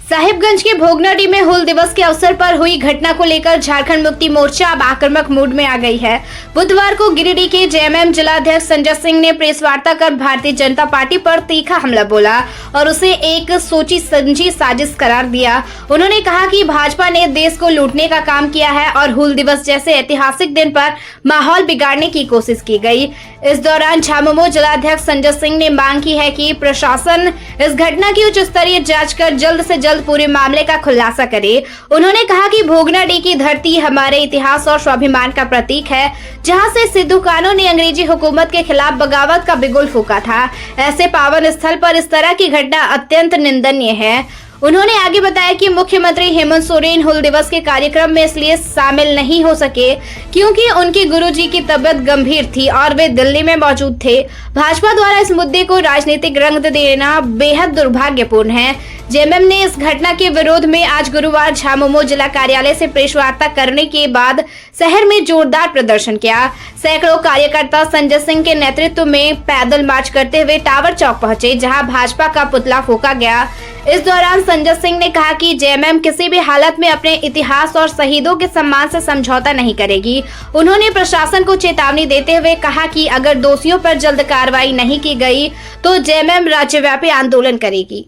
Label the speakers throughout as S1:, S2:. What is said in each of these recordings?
S1: साहिबगंज के भोगनाडी में हूल दिवस के अवसर पर हुई घटना को लेकर झारखंड मुक्ति मोर्चा अब आक्रामक मूड में आ गई है। बुधवार को गिरिडीह के जेएमएम जिलाध्यक्ष संजय सिंह ने प्रेस वार्ता कर भारतीय जनता पार्टी पर तीखा हमला बोला और उसे एक सोची समझी साजिश करार दिया। उन्होंने कहा कि भाजपा ने देश को लूटने का काम किया है और हूल दिवस जैसे ऐतिहासिक दिन पर माहौल बिगाड़ने की कोशिश की गई। इस दौरान झामुमो जिलाध्यक्ष संजय सिंह ने मांग की है कि प्रशासन इस घटना की उच्च स्तरीय जांच कर जल्द से जल्द पूरे मामले का खुलासा करे। उन्होंने कहा कि भोगनाडी की धरती हमारे इतिहास और स्वाभिमान का प्रतीक है, जहां से सिद्धू कान्हू ने अंग्रेजी हुकूमत के खिलाफ बगावत का बिगुल फूंका था। ऐसे पावन स्थल पर इस तरह की घटना अत्यंत निंदनीय है। उन्होंने आगे बताया कि मुख्यमंत्री हेमंत सोरेन हूल दिवस के कार्यक्रम में इसलिए शामिल नहीं हो सके क्योंकि उनके गुरुजी की तबीयत गंभीर थी और वे दिल्ली में मौजूद थे। भाजपा द्वारा इस मुद्दे को राजनीतिक रंग देना बेहद दुर्भाग्यपूर्ण है। जेएमएम ने इस घटना के विरोध में आज गुरुवार झामुमो जिला कार्यालय से प्रेस वार्ता करने के बाद शहर में जोरदार प्रदर्शन किया। सैकड़ों कार्यकर्ता संजय सिंह के नेतृत्व में पैदल मार्च करते हुए टावर चौक पहुंचे, जहां भाजपा का पुतला फूंका गया। इस दौरान संजय सिंह ने कहा कि जेएमएम किसी भी हालत में अपने इतिहास और शहीदों के सम्मान से समझौता नहीं करेगी। उन्होंने प्रशासन को चेतावनी देते हुए कहा कि अगर दोषियों पर जल्द कार्रवाई नहीं की गई तो जेएमएम राज्यव्यापी आंदोलन करेगी।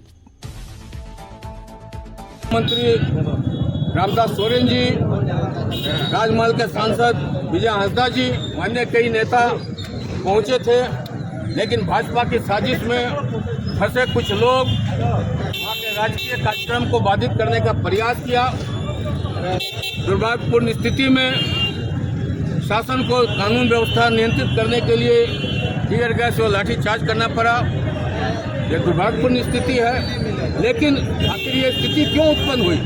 S2: मंत्री रामदास सोरेन जी, राजमहल के सांसद विजय हंसदा जी, अन्य कई नेता पहुंचे थे, लेकिन भाजपा की साजिश में फंसे कुछ लोग वहाँ के राजकीय कार्यक्रम को बाधित करने का प्रयास किया। दुर्भाग्यपूर्ण स्थिति में शासन को कानून व्यवस्था नियंत्रित करने के लिए टीयर गैस और लाठीचार्ज करना पड़ा। यह दुर्भाग्यपूर्ण स्थिति है, लेकिन आखिर ये स्थिति क्यों उत्पन्न हुई?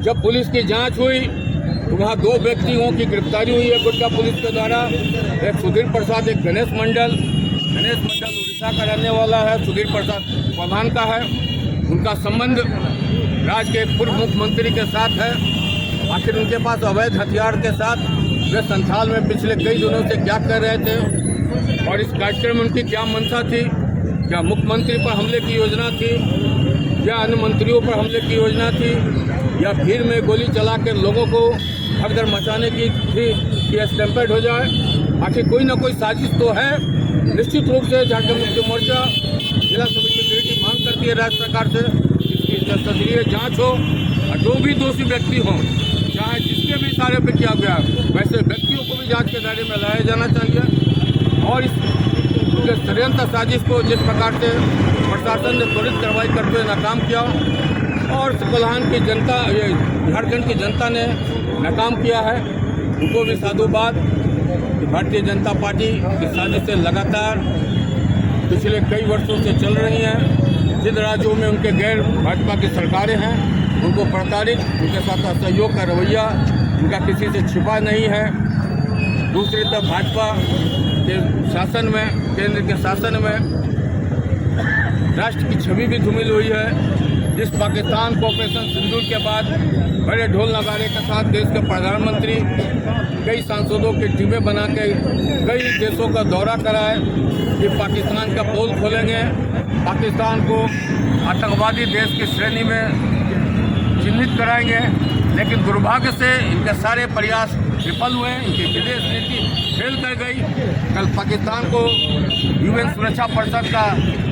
S2: जब पुलिस की जांच हुई तो वहाँ दो व्यक्तियों की गिरफ्तारी हुई है गोड्डा पुलिस के द्वारा। एक सुधीर प्रसाद, एक गणेश मंडल उड़ीसा का रहने वाला है, सुधीर प्रसाद प्रधान का है। उनका संबंध राज्य के एक पूर्व मुख्यमंत्री के साथ है। आखिर उनके पास अवैध हथियार के साथ वे संथाल में पिछले कई दिनों से क्या कर रहे थे और इस कार्यक्रम में उनकी क्या मंशा थी? क्या मुख्यमंत्री पर हमले की योजना थी या अन्य मंत्रियों पर हमले की योजना थी या भीड़ में गोली चला कर लोगों को भगदड़ मचाने की थी कि स्टैम्पेड हो जाए? आखिर कोई ना कोई साजिश तो है। निश्चित रूप से झारखंड मुक्ति मोर्चा जिला समिति की मांग करती है राज्य सरकार से इसकी तसदीय जांच हो और जो भी दोषी व्यक्ति हों, चाहे जिसके भी इशारे पर किया गया, वैसे व्यक्तियों को भी जांच के दायरे में लाया जाना चाहिए। और इस षड्यंत्र साजिश को जिस प्रकार से प्रशासन ने त्वरित कार्रवाई करते हुए नाकाम किया और कोल्हान की जनता, झारखंड की जनता ने नाकाम किया है, उनको भी साधुवाद। भारतीय जनता पार्टी की साजिशें लगातार पिछले कई वर्षों से चल रही हैं। जिन राज्यों में उनके गैर भाजपा की सरकारें हैं उनको प्रताड़ित, उनके साथ असहयोग का रवैया उनका किसी से छिपा नहीं है। दूसरी तरफ भाजपा के शासन में, केंद्र के शासन में राष्ट्र की छवि भी धूमिल हुई है। जिस पाकिस्तान को ऑपरेशन सिंदूर के बाद बड़े ढोल नगारे के साथ देश के प्रधानमंत्री कई सांसदों की टीमें बना के कई देशों का दौरा कराए कि पाकिस्तान का पोल खोलेंगे, पाकिस्तान को आतंकवादी देश की श्रेणी में चिन्हित कराएंगे, लेकिन दुर्भाग्य से इनके सारे प्रयास विफल हुए। इनकी विदेश नीति फेल कर गई। कल पाकिस्तान को यूएन सुरक्षा परिषद का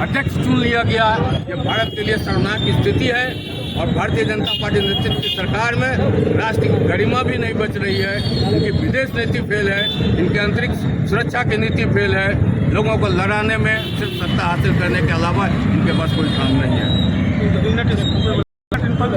S2: अध्यक्ष चुन लिया गया। ये भारत के लिए शर्मनाक स्थिति है और भारतीय जनता पार्टी नेतृत्व की सरकार में राष्ट्र की गरिमा भी नहीं बच रही है। इनकी विदेश नीति फेल है, इनकी आंतरिक सुरक्षा की नीति फेल है। लोगों को लड़ाने में सिर्फ सत्ता हासिल करने के अलावा इनके पास कोई काम नहीं है।